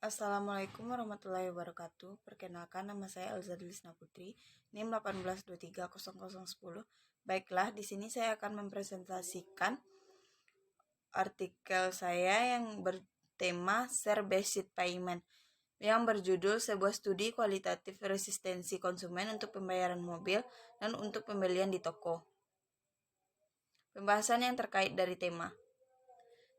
Assalamualaikum warahmatullahi wabarakatuh. Perkenalkan, nama saya Elza Delisna Putri, NIM 18230010. Baiklah, di sini saya akan mempresentasikan artikel saya yang bertema Share-Based Payment yang berjudul sebuah studi kualitatif resistensi konsumen untuk pembayaran mobil dan untuk pembelian di toko. Pembahasan yang terkait dari tema.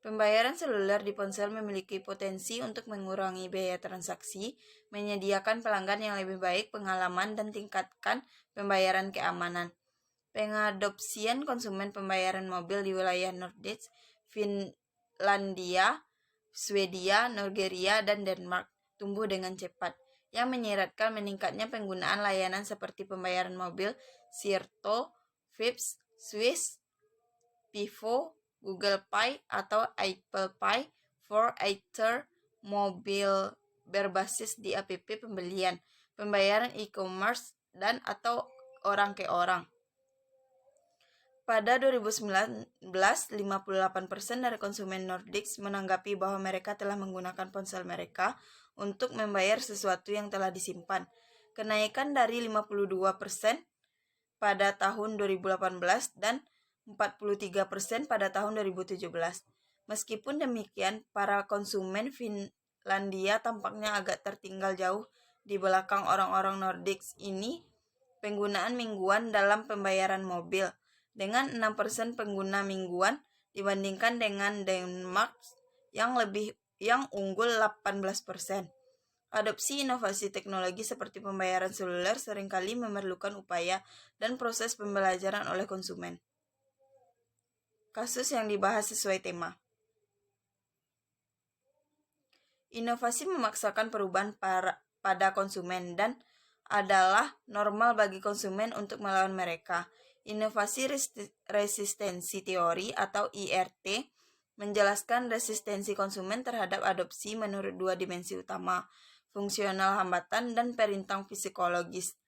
Pembayaran seluler di ponsel memiliki potensi untuk mengurangi biaya transaksi, menyediakan pelanggan yang lebih baik pengalaman, dan tingkatkan pembayaran keamanan. Pengadopsian konsumen pembayaran mobil di wilayah Nordics, Finlandia, Swedia, Norwegia, dan Denmark tumbuh dengan cepat, yang menyiratkan meningkatnya penggunaan layanan seperti pembayaran mobil, Sirto, Vipps, Swiss, Vivo, Google Pay, atau Apple Pay for Ether mobil berbasis di app pembelian, pembayaran e-commerce, dan atau orang ke orang. Pada 2019, 58% dari konsumen Nordics menanggapi bahwa mereka telah menggunakan ponsel mereka untuk membayar sesuatu yang telah disimpan. Kenaikan dari 52% pada tahun 2018 dan 43% pada tahun 2017. Meskipun demikian, para konsumen Finlandia tampaknya agak tertinggal jauh di belakang orang-orang Nordics ini penggunaan mingguan dalam pembayaran mobil, dengan 6% pengguna mingguan dibandingkan dengan Denmark yang unggul 18%. Adopsi inovasi teknologi seperti pembayaran seluler seringkali memerlukan upaya dan proses pembelajaran oleh konsumen. Kasus yang dibahas sesuai tema. Inovasi memaksakan perubahan pada konsumen dan adalah normal bagi konsumen untuk melawan mereka. Inovasi resistensi teori atau IRT menjelaskan resistensi konsumen terhadap adopsi menurut dua dimensi utama, fungsional hambatan dan perintah psikologis.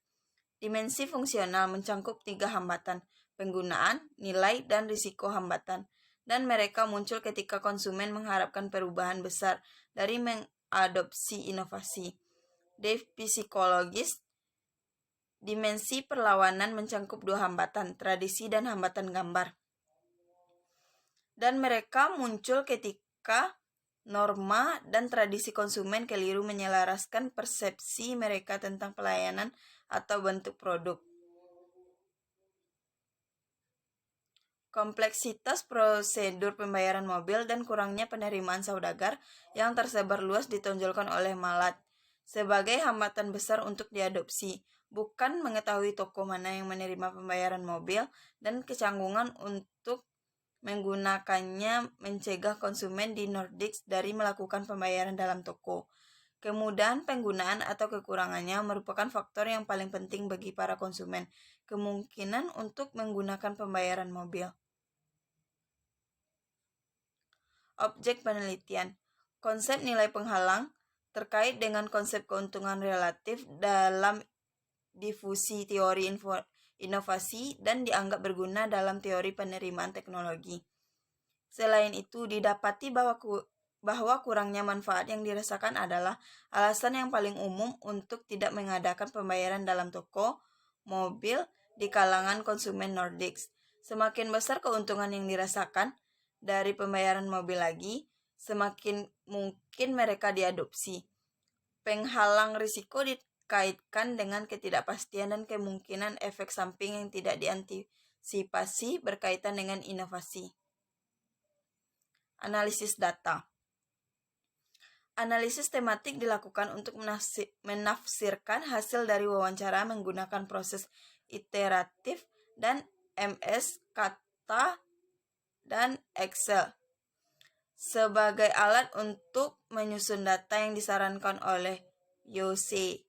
Dimensi fungsional mencakup 3 hambatan, penggunaan, nilai, dan risiko hambatan, dan mereka muncul ketika konsumen mengharapkan perubahan besar dari mengadopsi inovasi. Di psikologis, dimensi perlawanan mencakup 2 hambatan, tradisi dan hambatan gambar. Dan mereka muncul ketika norma dan tradisi konsumen keliru menyelaraskan persepsi mereka tentang pelayanan atau bentuk produk. Kompleksitas prosedur pembayaran mobil dan kurangnya penerimaan saudagar yang tersebar luas ditonjolkan oleh Malat sebagai hambatan besar untuk diadopsi, bukan mengetahui toko mana yang menerima pembayaran mobil dan kecanggungan untuk menggunakannya mencegah konsumen di Nordics dari melakukan pembayaran dalam toko. Kemudahan penggunaan atau kekurangannya merupakan faktor yang paling penting bagi para konsumen, kemungkinan untuk menggunakan pembayaran mobil. Objek penelitian. Konsep nilai penghalang terkait dengan konsep keuntungan relatif dalam difusi teori inovasi dan dianggap berguna dalam teori penerimaan teknologi. Selain itu, didapati bahwa kurangnya manfaat yang dirasakan adalah alasan yang paling umum untuk tidak mengadakan pembayaran dalam toko mobil di kalangan konsumen Nordics. Semakin besar keuntungan yang dirasakan dari pembayaran mobil lagi, semakin mungkin mereka diadopsi. Penghalang risiko dikaitkan dengan ketidakpastian dan kemungkinan efek samping yang tidak diantisipasi berkaitan dengan inovasi. Analisis data. Analisis tematik dilakukan untuk menafsirkan hasil dari wawancara menggunakan proses iteratif dan MS, kata, dan Excel sebagai alat untuk menyusun data yang disarankan oleh Yose.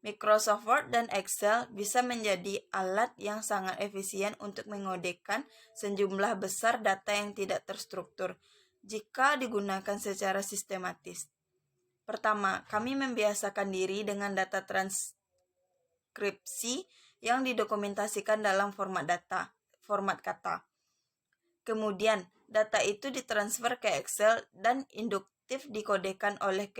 Microsoft Word dan Excel bisa menjadi alat yang sangat efisien untuk mengodekan sejumlah besar data yang tidak terstruktur jika digunakan secara sistematis. Pertama, kami membiasakan diri dengan data transkripsi yang didokumentasikan dalam format kata. Kemudian, data itu ditransfer ke Excel dan induktif dikodekan oleh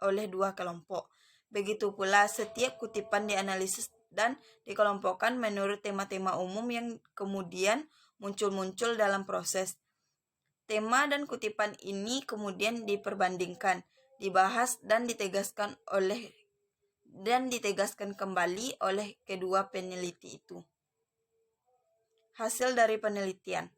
oleh dua kelompok. Begitu pula setiap kutipan dianalisis dan dikelompokkan menurut tema-tema umum yang kemudian muncul-muncul dalam proses. Tema dan kutipan ini kemudian diperbandingkan, dibahas dan ditegaskan kembali oleh kedua peneliti itu. Hasil dari penelitian.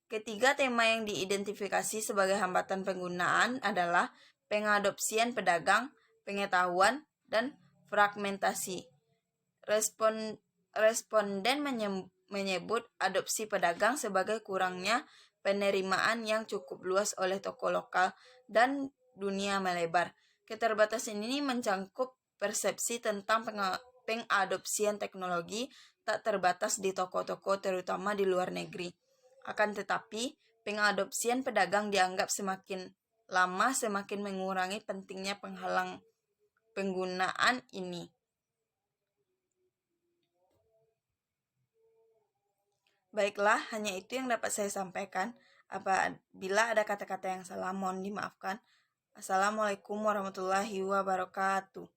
Ketiga tema yang diidentifikasi sebagai hambatan penggunaan adalah pengadopsian pedagang, pengetahuan, dan fragmentasi. Responden menyebut adopsi pedagang sebagai kurangnya penerimaan yang cukup luas oleh toko lokal dan dunia melebar. Keterbatasan ini mencangkup persepsi tentang pengadopsian teknologi tak terbatas di toko-toko terutama di luar negeri. Akan tetapi, pengadopsian pedagang dianggap semakin lama semakin mengurangi pentingnya penghalang penggunaan ini. Baiklah, hanya itu yang dapat saya sampaikan. Apabila ada kata-kata yang salah, mohon dimaafkan. Assalamualaikum warahmatullahi wabarakatuh.